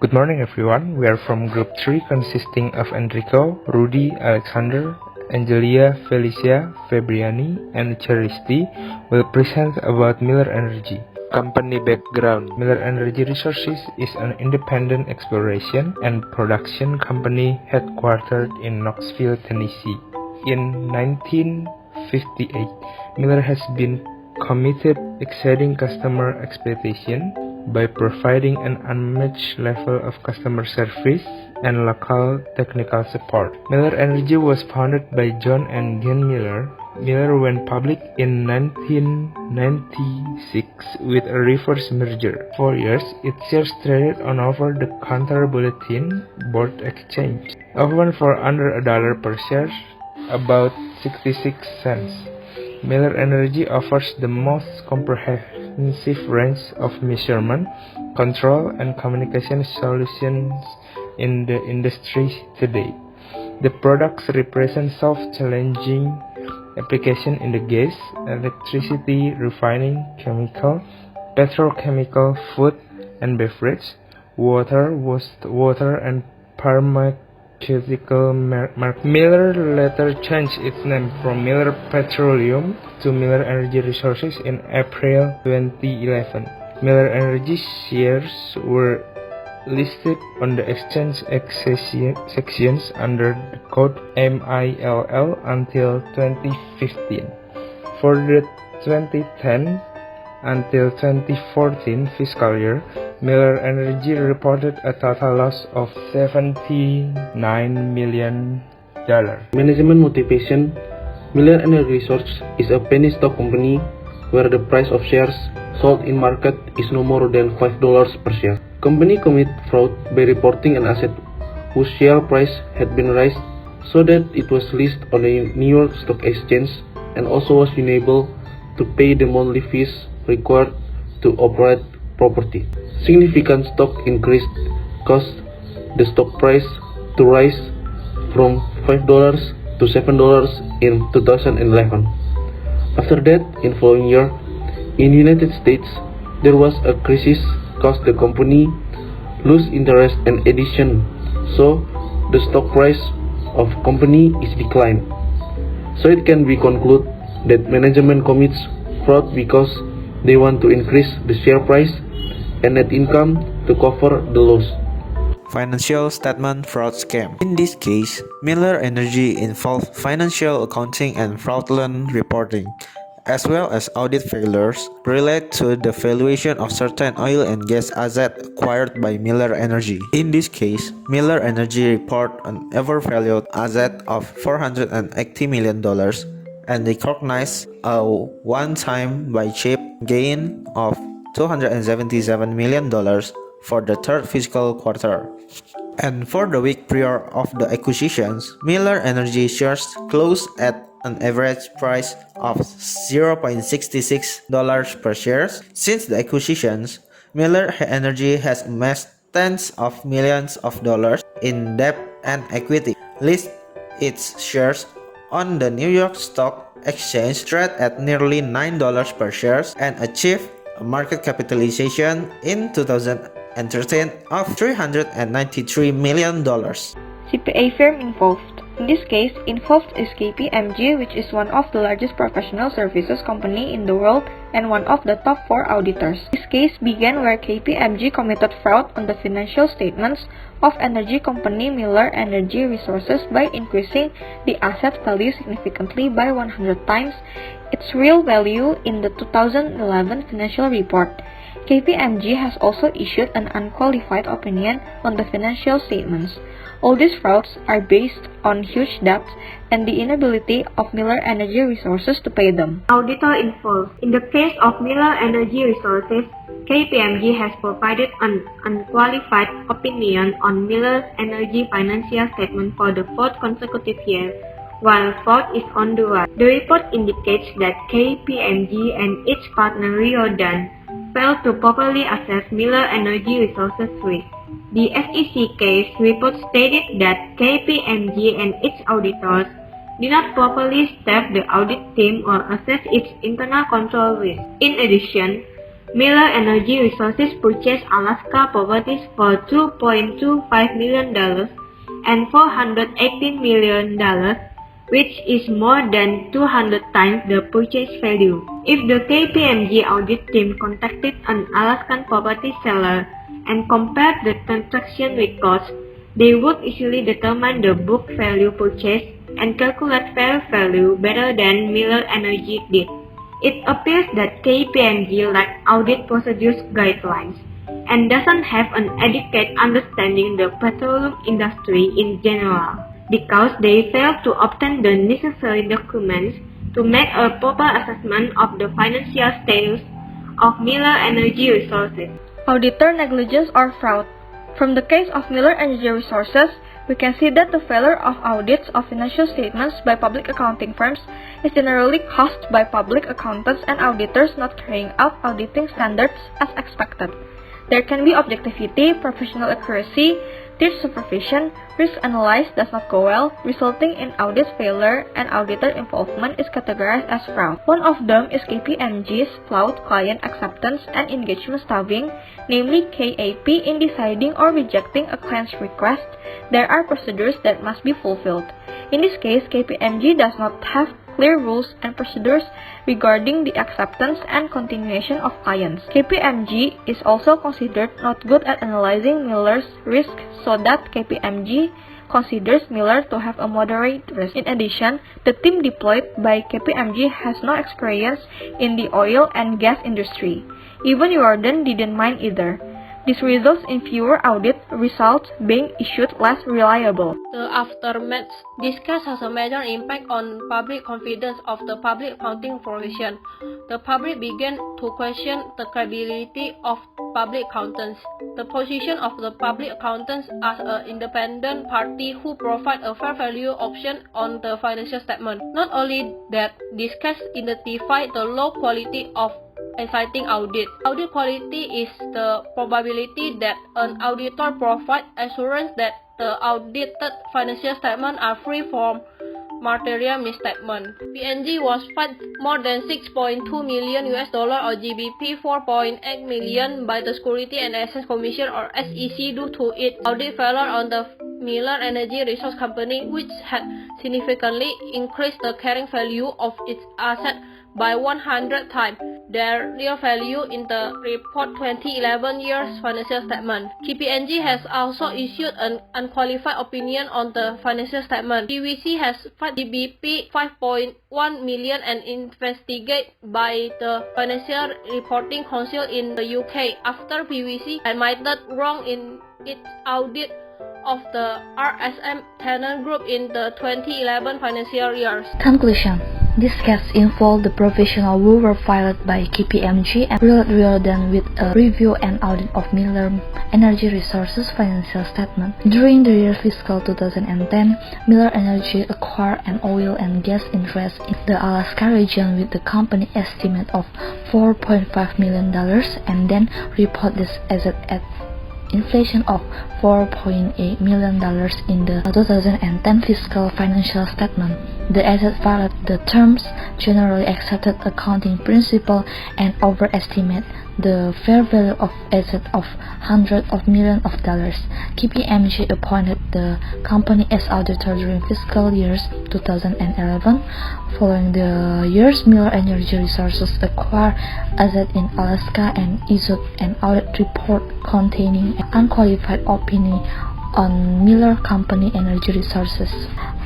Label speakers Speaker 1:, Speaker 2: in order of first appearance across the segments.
Speaker 1: Good morning everyone, we are from Group 3 consisting of Enrico, Rudy, Alexander, Angelia, Felicia, Febriyani, and Chiaristy will present about Miller Energy. Company background. Miller Energy Resources is an independent exploration and production company headquartered in Knoxville, Tennessee. In 1958, Miller has been committed exceeding customer expectation by providing an unmatched level of customer service and local technical support. Miller Energy was founded by John and Dean Miller. Miller went public in 1996 with a reverse merger. For years, its shares traded on over-the-counter bulletin board exchange, often for under $1 per share, about 66 cents. Miller Energy offers the most comprehensive range of measurement, control, and communication solutions in the industry today. The products represent challenging applications in the gas, electricity, refining, chemical, petrochemical, food and beverage, water, wastewater, and pharmaceutical market. Miller later changed its name from Miller Petroleum to Miller Energy Resources in April 2011. Miller Energy shares were listed on the exchange sections under the code MILL until 2015. For the 2010 until 2014 fiscal year, Miller Energy reported a total loss of $79 million.
Speaker 2: Management motivation. Miller Energy Resources is a penny stock company where the price of shares sold in market is no more than $5 per share. Company commit fraud by reporting an asset whose share price had been raised so that it was listed on the New York Stock Exchange and also was unable to pay the monthly fees required to operate property. Significant stock increase caused the stock price to rise from $5 to $7 in 2011. After that, in following year, in United States, there was a crisis caused the company lose interest and addition, so the stock price of company is declined. So it can be concluded that management commits fraud because they want to increase the share price and net income to cover the loss.
Speaker 3: Financial statement fraud scam. In this case, Miller Energy involved financial accounting and fraudulent reporting, as well as audit failures related to the valuation of certain oil and gas assets acquired by Miller Energy. In this case, Miller Energy reported an overvalued asset of $480 million and recognized a one-time by chip gain of $277 million for the third fiscal quarter. And for the week prior of the acquisitions, Miller Energy shares closed at an average price of $0.66 per share. Since the acquisitions, Miller Energy has amassed tens of millions of dollars in debt and equity, list its shares on the New York Stock Exchange trade at nearly $9 per share and achieved a market capitalization in 2013 of $393 million.
Speaker 4: CPA Firm Involved. In this case, involved is KPMG, which is one of the largest professional services company in the world and one of the top 4 auditors. This case began where KPMG committed fraud on the financial statements of energy company Miller Energy Resources by increasing the asset value significantly by 100 times its real value in the 2011 financial report. KPMG has also issued an unqualified opinion on the financial statements. All these frauds are based on huge debts and the inability of Miller Energy Resources to pay them.
Speaker 5: Auditor Involved. In the case of Miller Energy Resources, KPMG has provided an unqualified opinion on Miller Energy financial statement for the 4th consecutive year, while fraud is on the rise. The report indicates that KPMG and its partner Riodan failed to properly assess Miller Energy Resources risk. The SEC case report stated that KPMG and its auditors did not properly staff the audit team or assess its internal control risk. In addition, Miller Energy Resources purchased Alaska properties for $2.25 million and $418 million, which is more than 200 times the purchase value. If the KPMG audit team contacted an Alaskan property seller and compared the transaction records, they would easily determine the book value purchased and calculate fair value better than Miller Energy did. It appears that KPMG lacks audit procedures guidelines and doesn't have an adequate understanding of the petroleum industry in general, because they failed to obtain the necessary documents to make a proper assessment of the financial status of Miller Energy Resources.
Speaker 4: Auditor negligence or fraud. From the case of Miller Energy Resources, we can see that the failure of audits of financial statements by public accounting firms is generally caused by public accountants and auditors not carrying out auditing standards as expected. There can be objectivity, professional accuracy, tight supervision, risk analysis does not go well, resulting in audit failure, and auditor involvement is categorized as fraud. One of them is KPMG's flawed client acceptance and engagement staffing, namely KAP. In deciding or rejecting a client's request, there are procedures that must be fulfilled. In this case, KPMG does not have clear rules and procedures regarding the acceptance and continuation of clients. KPMG is also considered not good at analyzing Miller's risk, so that KPMG considers Miller to have a moderate risk. In addition, the team deployed by KPMG has no experience in the oil and gas industry. Even Jordan didn't mind either. This results in fewer audit results being issued less reliable.
Speaker 6: The aftermath. This case has a major impact on public confidence of the public accounting profession. The public began to question the credibility of public accountants. The position of the public accountants as an independent party who provide a fair value option on the financial statement. Not only that, this case identified the low quality of exciting audit. Audit quality is the probability that an auditor provides assurance that the audited financial statements are free from material misstatement. PNG was fined more than $6.2 million or GBP 4.8 million by the Security and Exchange Commission or SEC due to its audit failure on the Miller Energy Resource Company, which had significantly increased the carrying value of its assets by 100 times their real value in the report 2011 year's financial statement. KPMG has also issued an unqualified opinion on the financial statement. PwC has fined GBP 5.1 million and investigated by the Financial Reporting Council in the UK after PwC admitted wrong in its audit of the RSM tenant group in the 2011 financial years.
Speaker 7: Conclusion. This case involved the professionals who were fired by KPMG and rather than with a review and audit of Miller Energy Resources financial statement. During the year fiscal 2010, Miller Energy acquired an oil and gas interest in the Alaska region with the company estimate of $4.5 million and then report this asset at inflation of $4.8 million in the 2010 fiscal financial statement. The asset violated the terms generally accepted accounting principle and overestimate the fair value of assets of hundreds of millions of dollars. KPMG appointed the company as auditor during fiscal years 2011. Following the years, Miller Energy Resources acquired assets in Alaska and issued an audit report containing an unqualified opinion on Miller Company Energy Resources.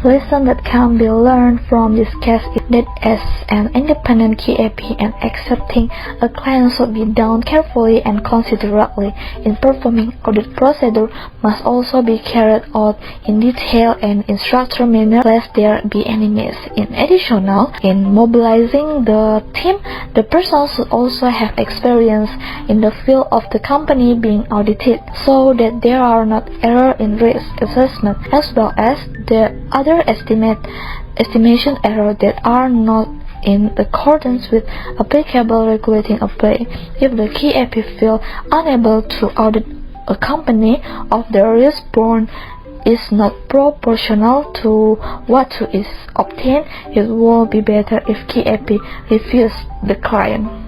Speaker 7: Lesson that can be learned from this case is that as an independent KAP and accepting a client should be done carefully and considerately in performing audit procedure must also be carried out in detail and in structured manner lest there be any miss. In addition, in mobilizing the team, the person should also have experience in the field of the company being audited so that there are not errors in risk assessment as well as the other estimation errors that are not in accordance with applicable regulating apply. If the KAP feel unable to audit a company of the risk borne is not proportional to what is obtained, it will be better if KAP refuse the client.